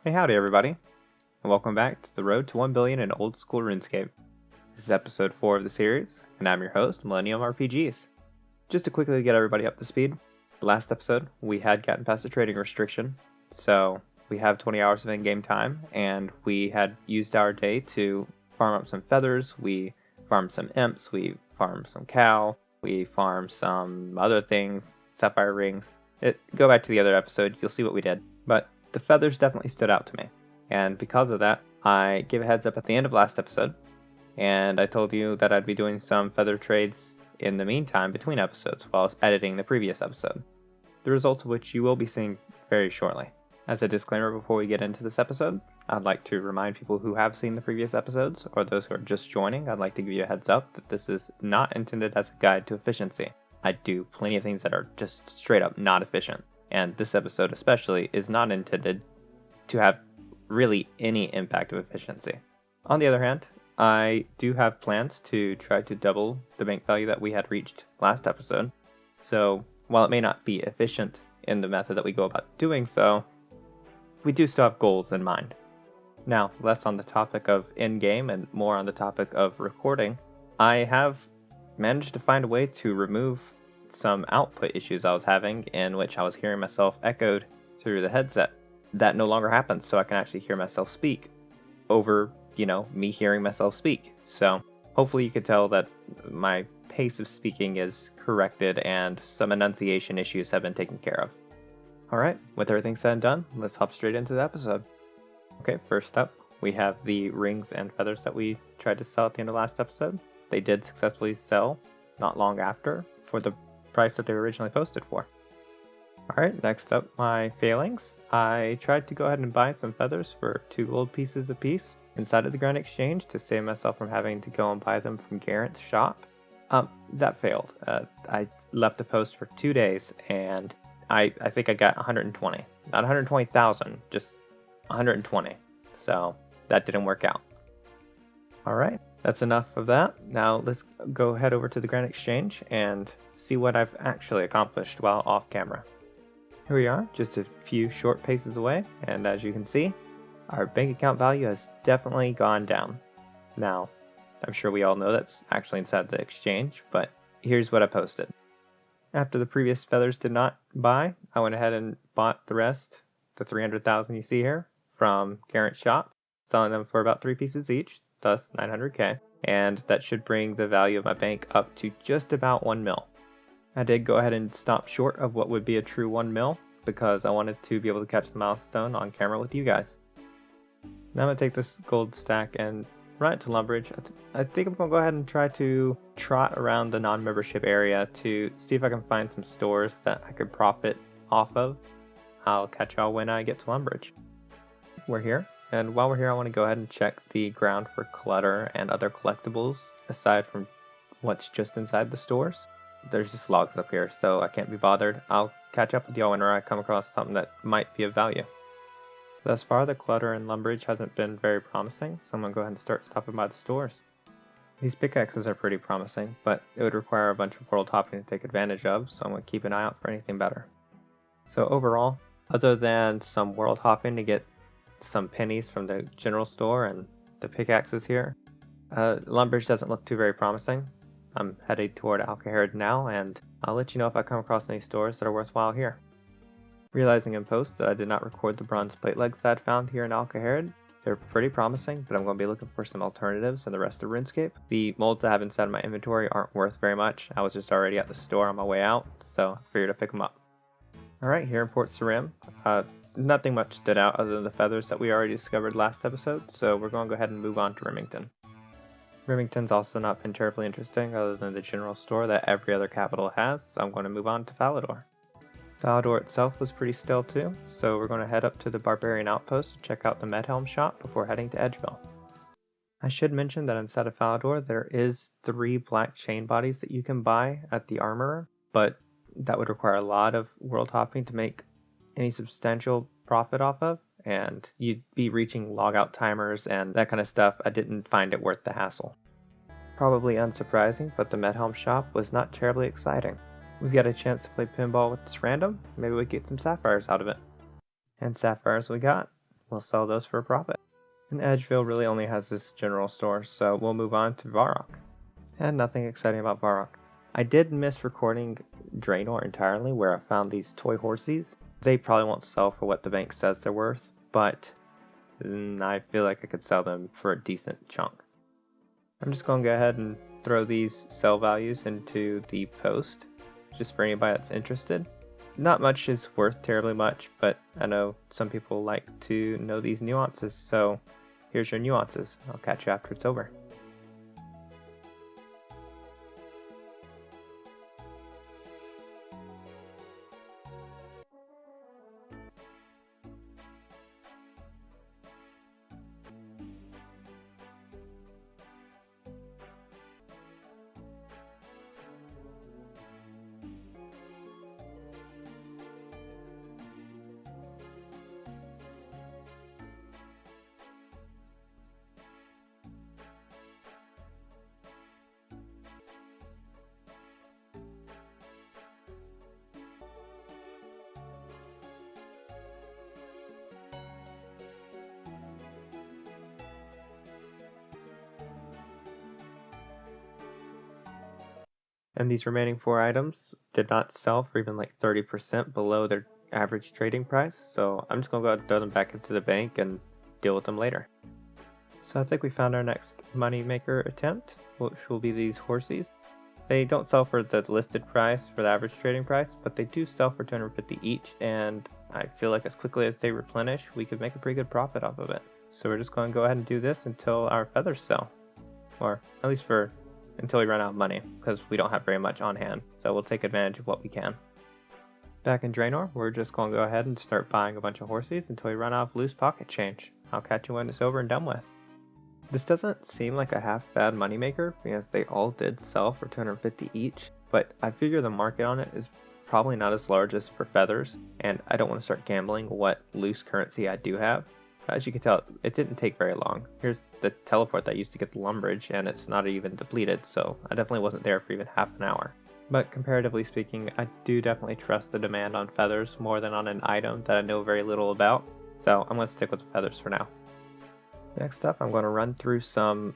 Hey howdy everybody, and welcome back to the road to 1 billion in old school RuneScape. This is episode 4 of the series, and I'm your host, Millennium RPGs. Just to quickly get everybody up to speed, last episode we had gotten past the trading restriction, so we have 20 hours of in-game time, and we had used our day to farm up some feathers, we farmed some imps, we farmed some cow, we farmed some other things, sapphire rings. Go back to the other episode, you'll see what we did. But the feathers definitely stood out to me. And because of that, I gave a heads up at the end of last episode, and I told you that I'd be doing some feather trades in the meantime between episodes while I was editing the previous episode, the results of which you will be seeing very shortly. As a disclaimer before we get into this episode, I'd like to remind people who have seen the previous episodes, or those who are just joining, I'd like to give you a heads up that this is not intended as a guide to efficiency. I do plenty of things that are just straight up not efficient, and this episode especially is not intended to have really any impact of efficiency. On the other hand, I do have plans to try to double the bank value that we had reached last episode, so while it may not be efficient in the method that we go about doing so, we do still have goals in mind. Now, less on the topic of in-game and more on the topic of recording, I have managed to find a way to remove some output issues I was having in which I was hearing myself echoed through the headset. That no longer happens, so I can actually hear myself speak over, me hearing myself speak. So hopefully you could tell that my pace of speaking is corrected and some enunciation issues have been taken care of. Alright, with everything said and done, let's hop straight into the episode. Okay, first up, we have the rings and feathers that we tried to sell at the end of last episode. They did successfully sell not long after for the price that they were originally posted for. Alright, next up, my failings. I tried to go ahead and buy some feathers for 2 gold pieces a piece inside of the Grand Exchange to save myself from having to go and buy them from Garrett's shop. That failed. I left the post for 2 days, and I think I got 120. Not 120,000, just 120. So that didn't work out. Alright, that's enough of that. Now let's go head over to the Grand Exchange and see what I've actually accomplished while off camera. Here we are, just a few short paces away, and as you can see, our bank account value has definitely gone down. Now, I'm sure we all know that's actually inside the exchange, but here's what I posted. After the previous feathers did not buy, I went ahead and bought the rest, the 300,000 you see here, from Garrett's shop, selling them for about 3 pieces each, thus 900k, and that should bring the value of my bank up to just about 1 mil. I did go ahead and stop short of what would be a true 1 mil, because I wanted to be able to catch the milestone on camera with you guys. Now I'm going to take this gold stack and run it to Lumbridge. I think I'm going to go ahead and try to trot around the non-membership area to see if I can find some stores that I could profit off of. I'll catch y'all when I get to Lumbridge. We're here, and while we're here I want to go ahead and check the ground for clutter and other collectibles aside from what's just inside the stores. There's just logs up here, so I can't be bothered. I'll catch up with y'all whenever I come across something that might be of value. Thus far, the clutter in Lumbridge hasn't been very promising, so I'm going to go ahead and start stopping by the stores. These pickaxes are pretty promising, but it would require a bunch of world hopping to take advantage of, so I'm going to keep an eye out for anything better. So overall, other than some world hopping to get some pennies from the general store and the pickaxes here, Lumbridge doesn't look too very promising. I'm headed toward Alcaherd now, and I'll let you know if I come across any stores that are worthwhile here. Realizing in post that I did not record the bronze plate legs that I found here in Alcaherd, they're pretty promising, but I'm going to be looking for some alternatives in the rest of RuneScape. The molds I have inside my inventory aren't worth very much. I was just already at the store on my way out, so I figured to pick them up. Alright, here in Port Sarim, nothing much stood out other than the feathers that we already discovered last episode, so we're going to go ahead and move on to Remington. Remington's also not been terribly interesting other than the general store that every other capital has, so I'm going to move on to Falador. Falador itself was pretty still too, so we're going to head up to the Barbarian Outpost to check out the Medhelm shop before heading to Edgeville. I should mention that inside of Falador there is 3 black chain bodies that you can buy at the Armorer, but that would require a lot of world hopping to make any substantial profit off of, and you'd be reaching logout timers and that kind of stuff. I didn't find it worth the hassle. Probably unsurprising, but the Medhelm shop was not terribly exciting. We've got a chance to play pinball with this random, maybe we get some sapphires out of it. And sapphires we got. we'll sell those for a profit. And Edgeville really only has this general store, so we'll move on to Varrock. And nothing exciting about Varrock. I did miss recording Draenor entirely, where I found these toy horsies. They probably won't sell for what the bank says they're worth, but I feel like I could sell them for a decent chunk. I'm just going to go ahead and throw these sell values into the post, just for anybody that's interested. Not much is worth terribly much, but I know some people like to know these nuances, so here's your nuances. I'll catch you after it's over. And these remaining 4 items did not sell for even like 30% below their average trading price, so I'm just going to go ahead and throw them back into the bank and deal with them later. So I think we found our next money maker attempt, which will be these horsies. They don't sell for the listed price for the average trading price, but they do sell for 250 each, and I feel like as quickly as they replenish, we could make a pretty good profit off of it. So we're just going to go ahead and do this until our feathers sell, or at least until we run out of money, because we don't have very much on hand, so we'll take advantage of what we can. Back in Draenor, we're just going to go ahead and start buying a bunch of horsies until we run out of loose pocket change. I'll catch you when it's over and done with. This doesn't seem like a half bad moneymaker, because they all did sell for 250 each, but I figure the market on it is probably not as large as for feathers, and I don't want to start gambling what loose currency I do have. As you can tell, it didn't take very long. Here's the teleport that I used to get the Lumbridge, and it's not even depleted, so I definitely wasn't there for even half an hour. But comparatively speaking, I do definitely trust the demand on feathers more than on an item that I know very little about, so I'm going to stick with the feathers for now. Next up, I'm going to run through some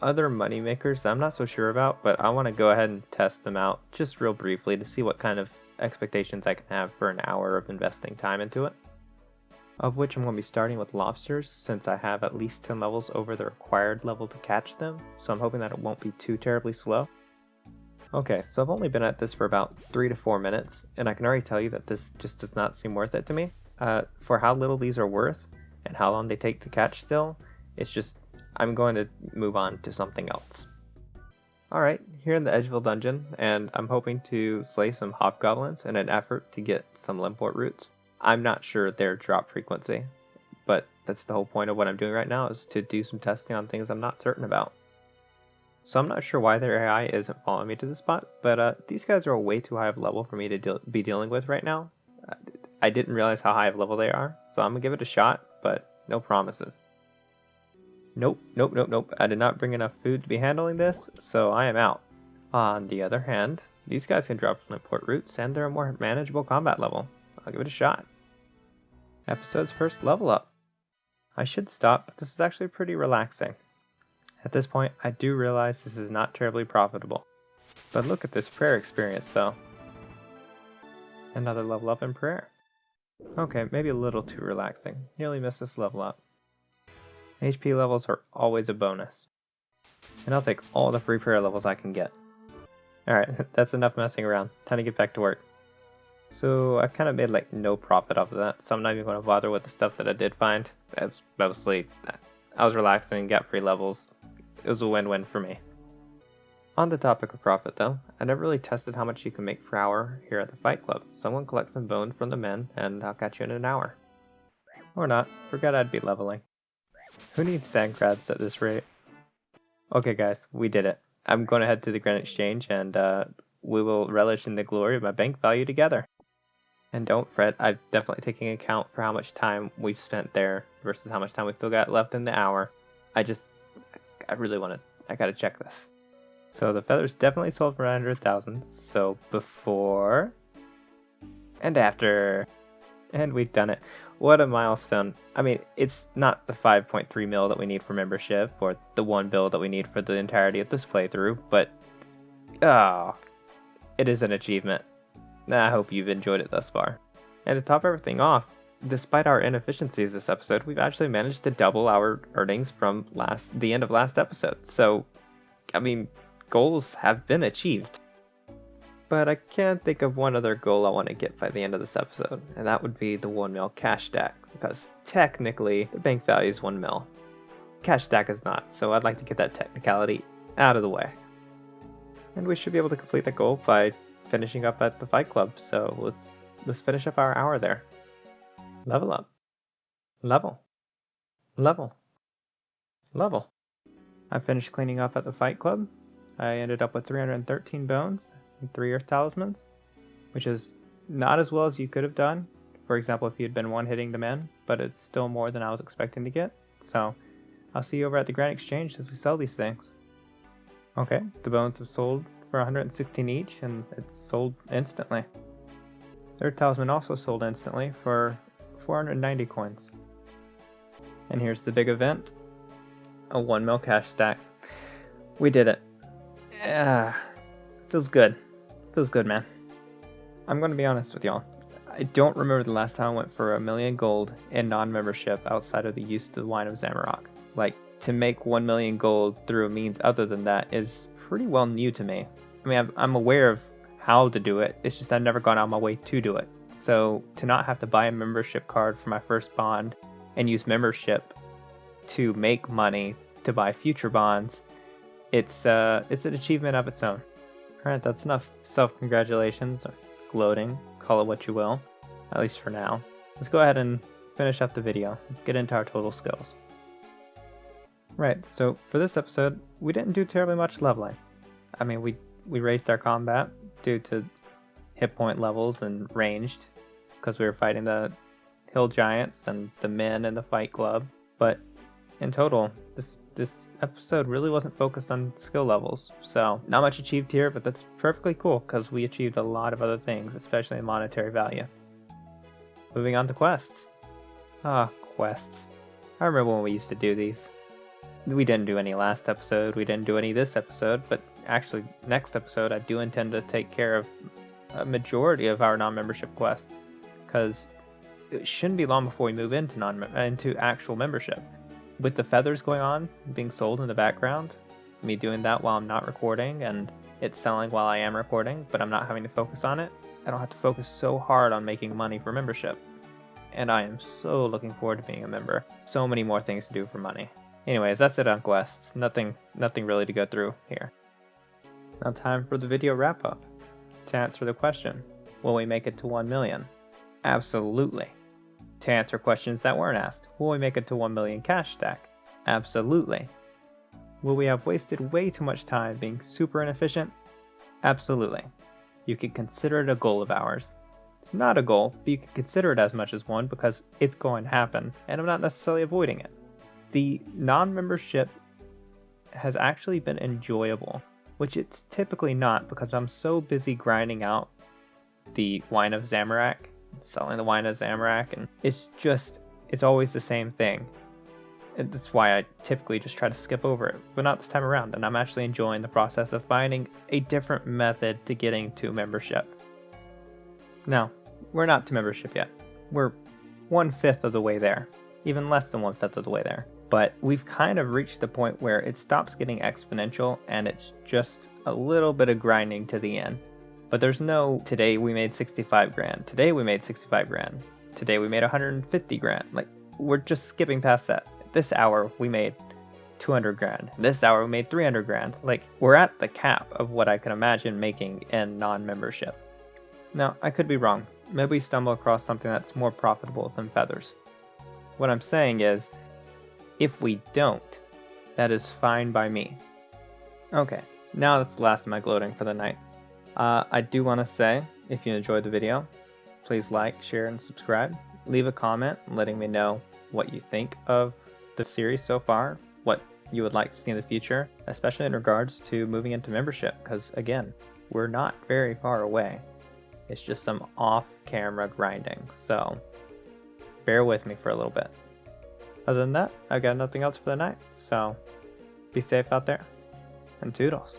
other money makers that I'm not so sure about, but I want to go ahead and test them out just real briefly to see what kind of expectations I can have for an hour of investing time into it. Of which I'm going to be starting with lobsters, since I have at least 10 levels over the required level to catch them, so I'm hoping that it won't be too terribly slow. Okay, so I've only been at this for about 3 to 4 minutes, and I can already tell you that this just does not seem worth it to me. For how little these are worth, and how long they take to catch still, it's just, I'm going to move on to something else. Alright, here in the Edgeville dungeon, and I'm hoping to slay some hobgoblins in an effort to get some limport roots. I'm not sure their drop frequency, but that's the whole point of what I'm doing right now, is to do some testing on things I'm not certain about. So I'm not sure why their AI isn't following me to the spot, but these guys are way too high of level for me to be dealing with right now. I didn't realize how high of level they are, so I'm going to give it a shot, but no promises. Nope. I did not bring enough food to be handling this, so I am out. On the other hand, these guys can drop limport roots, and they're a more manageable combat level. I'll give it a shot. Episode's first level up. I should stop, but this is actually pretty relaxing. At this point, I do realize this is not terribly profitable. But look at this prayer experience though. Another level up in prayer. Okay, maybe a little too relaxing. Nearly missed this level up. HP levels are always a bonus. And I'll take all the free prayer levels I can get. Alright, that's enough messing around. Time to get back to work. So I kind of made like no profit off of that, so I'm not even going to bother with the stuff that I did find. That's mostly, I was relaxing, got free levels. It was a win-win for me. On the topic of profit though, I never really tested how much you can make per hour here at the Fight Club. Someone collect some bone from the men, and I'll catch you in an hour. Or not, forgot I'd be leveling. Who needs sand crabs at this rate? Okay guys, we did it. I'm going to head to the Grand Exchange, and we will relish in the glory of my bank value together. And don't fret, I'm definitely taking account for how much time we've spent there versus how much time we still got left in the hour. I gotta check this. So the feathers definitely sold for 900,000, so before and after, and we've done it. What a milestone. I mean, it's not the 5.3 mil that we need for membership, or the 1 bill that we need for the entirety of this playthrough, but it is an achievement. I hope you've enjoyed it thus far. And to top everything off, despite our inefficiencies this episode, we've actually managed to double our earnings from the end of last episode. So, I mean, goals have been achieved. But I can think of one other goal I want to get by the end of this episode, and that would be the 1 mil cash stack, because technically the bank value is 1 mil. Cash stack is not, so I'd like to get that technicality out of the way. And we should be able to complete that goal by finishing up at the fight club, so let's finish up our hour there. Level up. Level. Level. Level. I finished cleaning up at the fight club. I ended up with 313 bones and 3 earth talismans, which is not as well as you could have done, for example, if you had been one-hitting the men, but it's still more than I was expecting to get. So I'll see you over at the Grand Exchange as we sell these things. Okay, the bones have sold for 116 each, and it's sold instantly. Their talisman also sold instantly for 490 coins. And here's the big event, a 1 mil cash stack. We did it. Feels good. Feels good, man. I'm going to be honest with y'all. I don't remember the last time I went for 1 million gold in non-membership outside of the use of the Wine of Zamorak. Like, to make 1 million gold through a means other than that is pretty well new to me. I mean, I'm aware of how to do it, it's just I've never gone out of my way to do it. So to not have to buy a membership card for my first bond and use membership to make money to buy future bonds, it's an achievement of its own. Alright, that's enough self-congratulations, or gloating, call it what you will, at least for now. Let's go ahead and finish up the video. Let's get into our total skills. Right, so for this episode, we didn't do terribly much leveling. I mean, we raised our combat due to hit point levels and ranged, because we were fighting the hill giants and the men in the fight club. But in total, this episode really wasn't focused on skill levels, so not much achieved here, but that's perfectly cool because we achieved a lot of other things, especially in monetary value. Moving on to quests. Quests. I remember when we used to do these. We didn't do any last episode, we didn't do any this episode, but actually next episode I do intend to take care of a majority of our non-membership quests, because it shouldn't be long before we move into actual membership. With the feathers going on, being sold in the background, me doing that while I'm not recording, and it selling while I am recording, but I'm not having to focus on it, I don't have to focus so hard on making money for membership. And I am so looking forward to being a member. So many more things to do for money. Anyways, that's it on quests. Nothing really to go through here. Now time for the video wrap up. To answer the question, will we make it to 1 million? Absolutely. To answer questions that weren't asked, will we make it to 1 million cash stack? Absolutely. Will we have wasted way too much time being super inefficient? Absolutely. You could consider it a goal of ours. It's not a goal, but you can consider it as much as one because it's going to happen, and I'm not necessarily avoiding it. The non-membership has actually been enjoyable, which it's typically not because I'm so busy grinding out the Wine of Zamorak, selling the Wine of Zamorak, and it's always the same thing. And that's why I typically just try to skip over it, but not this time around, and I'm actually enjoying the process of finding a different method to getting to membership. Now, we're not to membership yet. We're 1/5 of the way there, even less than 1/5 of the way there. But we've kind of reached the point where it stops getting exponential and it's just a little bit of grinding to the end. But there's no, today we made 65 grand, today we made 65 grand, today we made 150 grand. Like, we're just skipping past that. This hour we made 200 grand, this hour we made 300 grand. Like, we're at the cap of what I can imagine making in non-membership. Now, I could be wrong. Maybe we stumble across something that's more profitable than feathers. What I'm saying is, if we don't, that is fine by me. Okay, now that's the last of my gloating for the night. I do want to say, if you enjoyed the video, please like, share, and subscribe. Leave a comment letting me know what you think of the series so far, what you would like to see in the future, especially in regards to moving into membership, because again, we're not very far away. It's just some off-camera grinding. So bear with me for a little bit. Other than that, I got nothing else for the night, so be safe out there, and toodles.